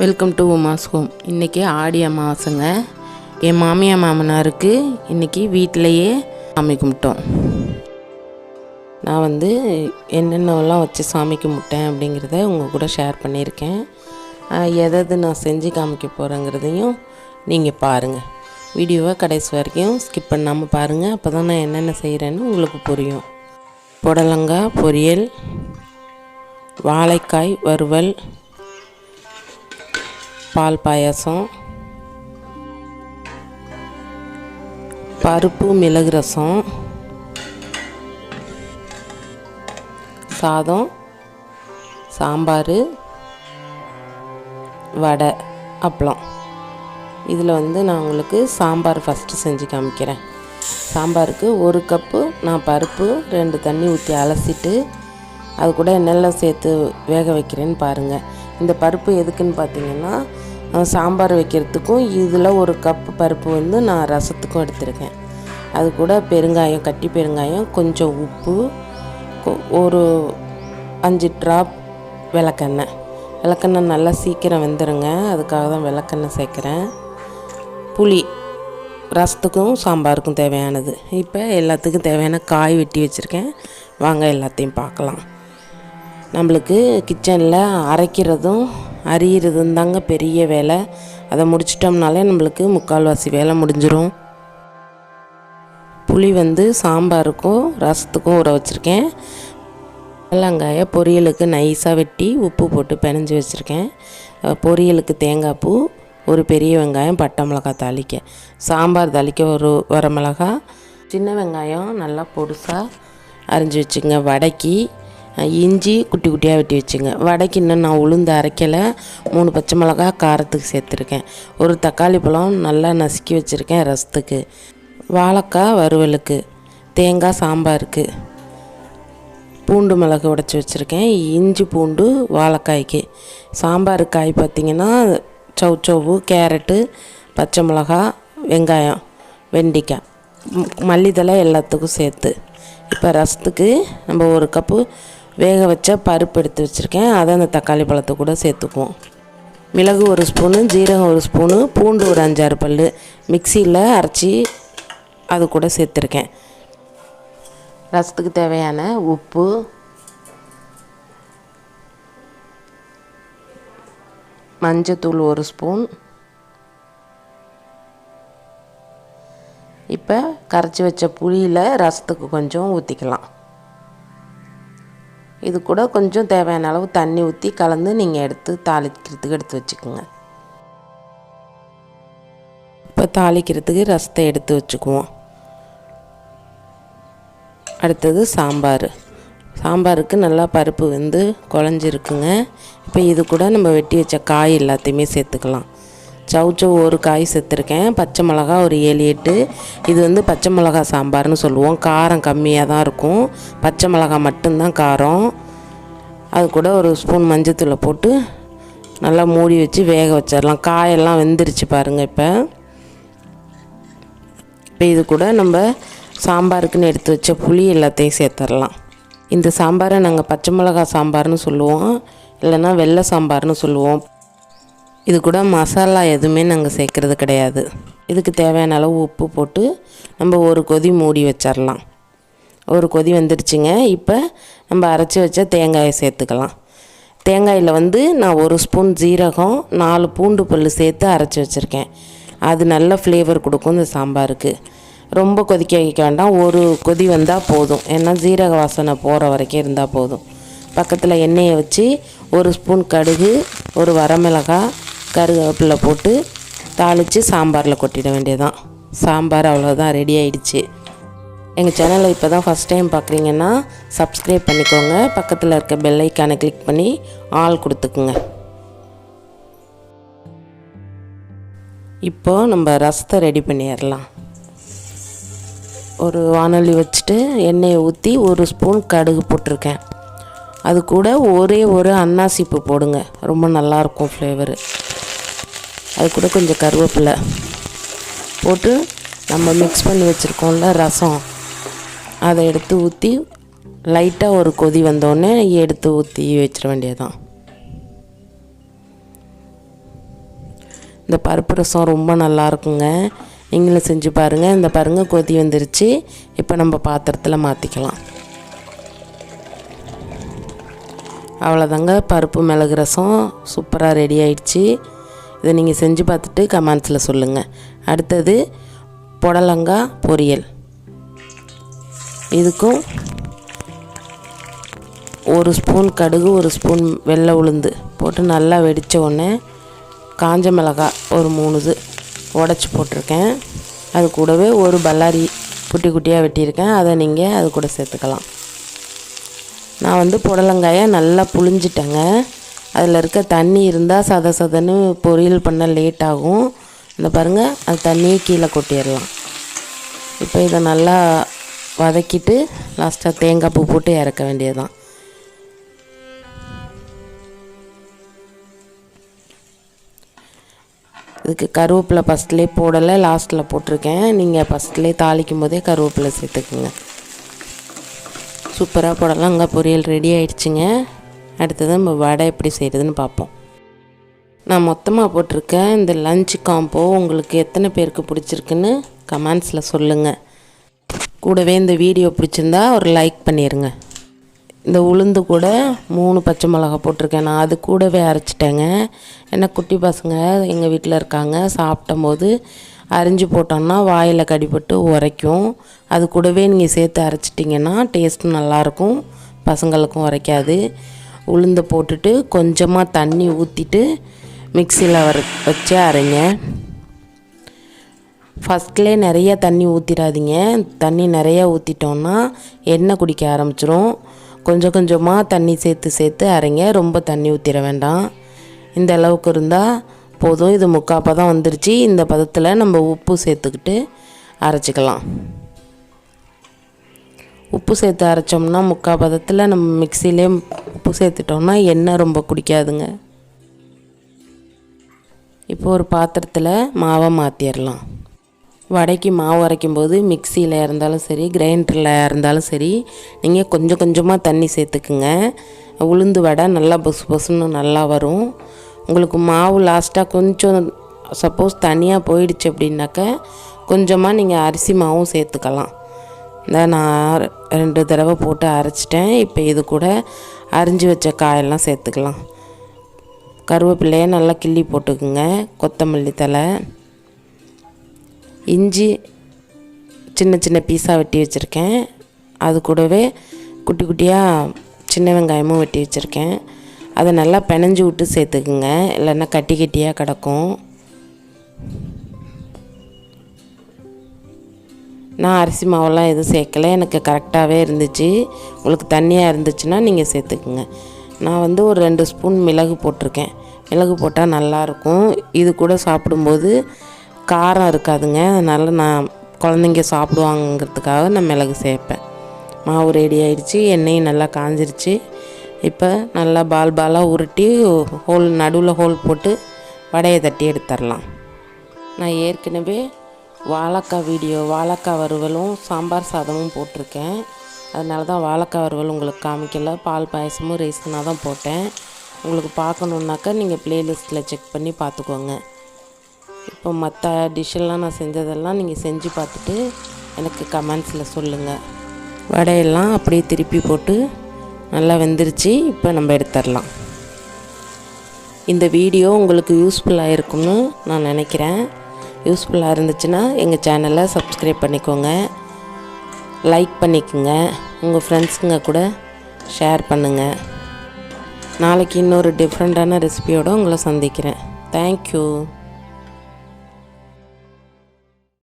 Welcome to Uma's home. இன்றைக்கி ஆடி அமாவாசைங்க. என் மாமியார் மாமனாருக்கு இன்றைக்கி வீட்டிலையே சாமி கும்பிட்டோம். நான் என்னென்னலாம் வச்சு சாமி கும்பிட்டேன் அப்படிங்கிறத உங்கள் கூட ஷேர் பண்ணியிருக்கேன். எதாவது நான் செஞ்சு காமிக்க போகிறேங்கிறதையும் நீங்கள் பாருங்கள். வீடியோவை கடைசி வரைக்கும் ஸ்கிப் பண்ணாமல் பாருங்கள். அப்போ தான் நான் என்னென்ன செய்கிறேன்னு உங்களுக்கு புரியும். புடலங்காய் பொரியல், வாழைக்காய் வறுவல், பால் பாயாசம், பருப்பு மிளகு ரசம், சாதம், சாம்பார், வடை, அப்பளம். இதில் நான் உங்களுக்கு சாம்பார் ஃபஸ்ட்டு செஞ்சு காமிக்கிறேன். சாம்பாருக்கு 1 கப்பு நான் பருப்பு 2 தண்ணி ஊற்றி அலசிட்டு அது கூட என்னெல்லாம் சேர்த்து வேக வைக்கிறேன்னு பாருங்கள். இந்த பருப்பு எதுக்குன்னு பார்த்தீங்கன்னா, சாம்பார் வைக்கிறதுக்கும் இதில் 1 கப்பு பருப்பு நான் ரசத்துக்கும் எடுத்திருக்கேன். அது கூட பெருங்காயம், கட்டி பெருங்காயம், கொஞ்சம் உப்பு, ஒரு 5 ட்ராப் விளக்கெண்ணெய். விளக்கெண்ணெய் நல்லா சீக்கிரம் வெந்துடுங்க, அதுக்காக தான் விளக்கெண்ணெய் சேர்க்குறேன். புளி ரசத்துக்கும் சாம்பாருக்கும் தேவையானது. இப்போ எல்லாத்துக்கும் தேவையான காய் வெட்டி வச்சுருக்கேன். வாங்க எல்லாத்தையும் பார்க்கலாம். நம்மளுக்கு கிச்சனில் அரைக்கிறதும் அரிகிறதும் தாங்க பெரிய வேலை. அதை முடிச்சிட்டோம்னாலே நம்மளுக்கு முக்கால்வாசி வேலை முடிஞ்சிடும். புளி சாம்பாருக்கும் ரசத்துக்கும் ஊற வச்சுருக்கேன். வெங்காய பொரியலுக்கு நைஸாக வெட்டி உப்பு போட்டு பிணைஞ்சி வச்சுருக்கேன். பொரியலுக்கு தேங்காய் பூ, ஒரு பெரிய வெங்காயம், பட்டை மிளகாய் தாளிக்க, சாம்பார் தாளிக்க ஒரு வரமிளகாய், சின்ன வெங்காயம் நல்லா பொடுசாக அரிஞ்சு வச்சுங்க. வடைக்கு இஞ்சி குட்டி குட்டியாக வெட்டி வச்சுங்க. வடைக்கு இன்னும் நான் உளுந்து அரைக்கலை. 3 பச்சை மிளகாய் காரத்துக்கு சேர்த்துருக்கேன். ஒரு தக்காளி பழம் நல்லா நசுக்கி வச்சுருக்கேன் ரசத்துக்கு. வாழைக்காய் வறுவலுக்கு, தேங்காய் சாம்பாருக்கு, பூண்டு மிளகு உடச்சி வச்சுருக்கேன். இஞ்சி பூண்டு வாழைக்காய்க்கு. சாம்பாருக்கு காய் பார்த்திங்கன்னா சவுச்சவு, கேரட்டு, பச்சை மிளகாய், வெங்காயம், வெண்டிக்காய், மல்லித்தலை எல்லாத்துக்கும் சேர்த்து. இப்போ ரசத்துக்கு நம்ம 1 கப்பு வேக வச்ச பருப்பு எடுத்து வச்சுருக்கேன். அதை அந்த தக்காளி பழத்தை கூட சேர்த்துக்குவோம். மிளகு 1 ஸ்பூனு, ஜீரகம் 1 ஸ்பூனு, பூண்டு ஒரு 5-6 பல் மிக்சியில் அரைச்சி அது கூட சேர்த்துருக்கேன். ரசத்துக்கு தேவையான உப்பு, மஞ்சத்தூள் 1 ஸ்பூன். இப்போ கரைச்சி வச்ச புளியில் ரசத்துக்கு கொஞ்சம் ஊற்றிக்கலாம். இது கூட கொஞ்சம் தேவையான அளவு தண்ணி ஊற்றி கலந்து நீங்கள் எடுத்து தாளிக்கிறதுக்கு எடுத்து வச்சுக்கோங்க. இப்போ தாளிக்கிறதுக்கு ரசத்தை எடுத்து வச்சுக்குவோம். அடுத்தது சாம்பார். சாம்பாருக்கு நல்லா பருப்பு குழஞ்சிருக்குங்க. இப்போ இது கூட நம்ம வெட்டி வச்ச காய் எல்லாத்தையுமே சேர்த்துக்கலாம். சவுச்சவு 1 காய் சேர்த்துருக்கேன். பச்சை மிளகா ஒரு 7-8. இது பச்சை மிளகா சாம்பார்னு சொல்லுவோம். காரம் கம்மியாக தான் இருக்கும். பச்சை மிளகா மட்டும்தான் காரம். அது கூட 1 ஸ்பூன் மஞ்சத்தூளை போட்டு நல்லா மூடி வச்சு வேக வச்சிடலாம். காயெல்லாம் வெந்துருச்சு பாருங்கள். இப்போ இது கூட நம்ம சாம்பாருக்குன்னு எடுத்து வச்ச புளி எல்லாத்தையும் சேர்த்துடலாம். இந்த சாம்பாரை நாங்கள் பச்சை மிளகா சாம்பார்னு சொல்லுவோம், இல்லைன்னா வெள்ளை சாம்பார்னு சொல்லுவோம். இது கூட மசாலா எதுவுமே நாங்கள் சேர்க்குறது கிடையாது. இதுக்கு தேவையான அளவு உப்பு போட்டு நம்ம 1 கொதி மூடி வச்சிடலாம். 1 கொதி வந்துடுச்சுங்க. இப்போ நம்ம அரைச்சி வச்ச தேங்காயை சேர்த்துக்கலாம். தேங்காயில் நான் 1 ஸ்பூன் ஜீரகம், 4 பூண்டு பல் சேர்த்து அரைச்சி வச்சுருக்கேன். அது நல்ல ஃப்ளேவர் கொடுக்கும் இந்த சாம்பாருக்கு. ரொம்ப கொதிக்க வைக்க வேண்டாம், 1 கொதி வந்தால் போதும். ஏன்னா ஜீரக வாசனை போகிற வரைக்கும் இருந்தால் போதும். பக்கத்தில் எண்ணெயை வச்சு 1 ஸ்பூன் கடுகு, ஒரு வரமிளகாய், கருவேப்பிலை போட்டு தாளித்து சாம்பாரில் கொட்டிட வேண்டியதுதான். சாம்பார் அவ்வளோதான், ரெடி ஆகிடுச்சு. எங்கள் சேனலை இப்போ தான் ஃபஸ்ட் டைம் பார்க்குறீங்கன்னா சப்ஸ்கிரைப் பண்ணிக்கோங்க. பக்கத்தில் இருக்க பெல் ஐக்கானை கிளிக் பண்ணி ஆல் கொடுத்துக்குங்க. இப்போது நம்ம ரசத்தை ரெடி பண்ணிடலாம். ஒரு வானொலி வச்சுட்டு எண்ணெயை ஊற்றி 1 ஸ்பூன் கடுகு போட்டிருக்கேன். அது கூட ஒரே ஒரு அன்னாசிப்பூ போடுங்க, ரொம்ப நல்லாயிருக்கும் ஃப்ளேவரு. அது கூட கொஞ்சம் கருவேப்பிலை போட்டு நம்ம மிக்ஸ் பண்ணி வச்சுருக்கோம்ல ரசம், அதை எடுத்து ஊற்றி லைட்டாக ஒரு கொதி வந்தோடனே எடுத்து ஊற்றி வச்சிட வேண்டியதுதான். இந்த பருப்பு ரசம் ரொம்ப நல்லாயிருக்குங்க. நீங்களும் செஞ்சு பாருங்கள். இந்த பாருங்கள் கொதி வந்துருச்சு. இப்போ நம்ம பாத்திரத்தில் மாற்றிக்கலாம். அவ்வளோதாங்க, பருப்பு மிளகு ரசம் சூப்பராக ரெடி ஆயிடுச்சு. இதை நீங்கள் செஞ்சு பார்த்துட்டு கமெண்ட்ஸில் சொல்லுங்கள். அடுத்தது புடலங்காய் பொரியல். இதுக்கும் 1 ஸ்பூன் கடுகு, 1 ஸ்பூன் வெள்ளை உளுந்து போட்டு நல்லா வெடித்த உடனே காஞ்ச மிளகாய் ஒரு 3 இது உடச்சி போட்டிருக்கேன். அது கூடவே ஒரு பல்லாரி குட்டி குட்டியாக வெட்டியிருக்கேன். அதை நீங்கள் அது கூட சேர்த்துக்கலாம். நான் வந்து புடலங்காயை நல்லா புழிஞ்சிட்டேங்க. அதில் இருக்க தண்ணி இருந்தால் சத சதன்னு பொரியல் பண்ண லேட் ஆகும். இந்த பாருங்கள், அது தண்ணியை கீழே கொட்டிடலாம். இப்போ இதை நல்லா வதக்கிட்டு லாஸ்ட்டாக தேங்காய் பூ போட்டு இறக்க வேண்டியதுதான். இதுக்கு கருவேப்பிலை ஃபஸ்ட்லேயே போடலை, லாஸ்ட்டில் போட்டிருக்கேன். நீங்கள் ஃபஸ்ட்லேயே தாளிக்கும் போதே கருவேப்பிலை சேர்த்துக்குங்க. சூப்பராக புடலங்காய் பொரியல் ரெடி ஆகிடுச்சிங்க. அடுத்தது நம்ம வடை எப்படி செய்கிறதுன்னு பார்ப்போம். நான் மொத்தமாக போட்டிருக்கேன். இந்த லஞ்ச் காம்போ உங்களுக்கு எத்தனை பேருக்கு பிடிச்சிருக்குன்னு கமெண்ட்ஸில் சொல்லுங்கள். கூடவே இந்த வீடியோ பிடிச்சிருந்தா ஒரு லைக் பண்ணிடுங்க. இந்த உளுந்து கூட 3 பச்சை மிளகா போட்டிருக்கேன். நான் அது கூடவே அரைச்சிட்டேங்க. ஏன்னா குட்டி பசங்க எங்கள் வீட்டில் இருக்காங்க. சாப்பிடும்போது அரிஞ்சு போட்டோம்னா வாயில் கடிப்பட்டு உரைக்கும். அது கூடவே நீங்கள் சேர்த்து அரைச்சிட்டிங்கன்னா டேஸ்ட்டும் நல்லாயிருக்கும், பசங்களுக்கும் உரைக்காது. உளுந்தை போட்டுட்டு கொஞ்சமாக தண்ணி ஊற்றிட்டு மிக்சியில் வச்சு அரைங்க. ஃபஸ்ட்லேயே நிறைய தண்ணி ஊற்றிடாதீங்க. தண்ணி நிறையா ஊற்றிட்டோன்னா எண்ணெய் குடிக்க ஆரம்பிச்சிரும். கொஞ்சம் கொஞ்சமாக தண்ணி சேர்த்து அரைங்க. ரொம்ப தண்ணி ஊற்றிட வேண்டாம். இந்த அளவுக்கு இருந்தால் போதும். இது முக்கால் பதம் வந்துருச்சு. இந்த பதத்தில் நம்ம உப்பு சேர்த்துக்கிட்டு அரைச்சிக்கலாம். உப்பு சேர்த்து அரைச்சோம்னா முக்கால் பதத்தில் நம்ம மிக்சியிலே உப்பு சேர்த்துட்டோம்னா எண்ணெய் ரொம்ப குடிக்காதுங்க. இப்போ ஒரு பாத்திரத்தில் மாவை மாற்றிடலாம். வடைக்கு மாவு அரைக்கும்போது மிக்சியில் இருந்தாலும் சரி, கிரைண்டரில் இருந்தாலும் சரி, நீங்கள் கொஞ்சம் கொஞ்சமாக தண்ணி சேர்த்துக்குங்க. உளுந்து வடை நல்லா பொசு பொசுன்னு நல்லா வரும். உங்களுக்கு மாவு லாஸ்ட்டாக கொஞ்சம் சப்போஸ் தனியாக போயிடுச்சு அப்படின்னாக்க கொஞ்சமாக நீங்கள் அரிசி மாவும் சேர்த்துக்கலாம். இந்த நான் 2 தடவை போட்டு அரைச்சிட்டேன். இப்போ இது கூட அரிஞ்சு வச்ச காயெல்லாம் சேர்த்துக்கலாம். கருவேப்பிலையை நல்லா கிள்ளி போட்டுக்குங்க. கொத்தமல்லி தழை, இஞ்சி சின்ன சின்ன பீஸாக வெட்டி வச்சுருக்கேன். அது கூடவே குட்டி குட்டியாக சின்ன வெங்காயமும் வெட்டி வச்சுருக்கேன். அதை நல்லா பிணைஞ்சி விட்டு சேர்த்துக்குங்க, இல்லைன்னா கட்டி கட்டியாக கிடக்கும். நான் அரிசி மாவெல்லாம் எதுவும் சேர்க்கலை, எனக்கு கரெக்டாகவே இருந்துச்சு. உங்களுக்கு தண்ணியாக இருந்துச்சுன்னா நீங்கள் சேர்த்துக்குங்க. நான் வந்து ஒரு 2 ஸ்பூன் மிளகு போட்டிருக்கேன். மிளகு போட்டால் நல்லாயிருக்கும். இது கூட சாப்பிடும்போது காரம் இருக்காதுங்க. அதனால் நான் குழந்தைங்க சாப்பிடுவாங்கிறதுக்காக நான் மிளகு சேர்ப்பேன். மாவு ரெடி ஆகிடுச்சு. எண்ணெயும் நல்லா காஞ்சிருச்சு. இப்போ நல்லா பாலாக உருட்டி நடுவில் ஹோல் போட்டு வடையை தட்டி எடுத்துடலாம். நான் ஏற்கனவே வாழைக்காய் வறுவலும் சாம்பார் சாதமும் போட்டிருக்கேன். அதனால தான் வாழைக்காய் வறுவல் உங்களுக்கு காமிக்கல. பால் பாயசமும் ரைஸ்னாக தான் போட்டேன். உங்களுக்கு பார்க்கணுன்னாக்கா நீங்கள் ப்ளேலிஸ்ட்டில் செக் பண்ணி பார்த்துக்கோங்க. இப்போ மற்ற டிஷ்ஷெல்லாம் நான் செஞ்சதெல்லாம் நீங்கள் செஞ்சு பார்த்துட்டு எனக்கு கமெண்ட்ஸில் சொல்லுங்கள். வடையெல்லாம் அப்படியே திருப்பி போட்டு நல்லா வெந்துருச்சு. இப்போ நம்ம எடுத்துடலாம். இந்த வீடியோ உங்களுக்கு யூஸ்ஃபுல்லாக இருக்கும்னு நான் நினைக்கிறேன். யூஸ்ஃபுல்லாக இருந்துச்சுன்னா எங்கள் சேனலை சப்ஸ்கிரைப் பண்ணிக்கோங்க, லைக் பண்ணிக்கோங்க, உங்கள் ஃப்ரெண்ட்ஸுங்க கூட ஷேர் பண்ணுங்கள். நாளைக்கு இன்னொரு டிஃப்ரெண்ட்டான ரெசிபியோடு உங்களை சந்திக்கிறேன். தேங்க்யூ.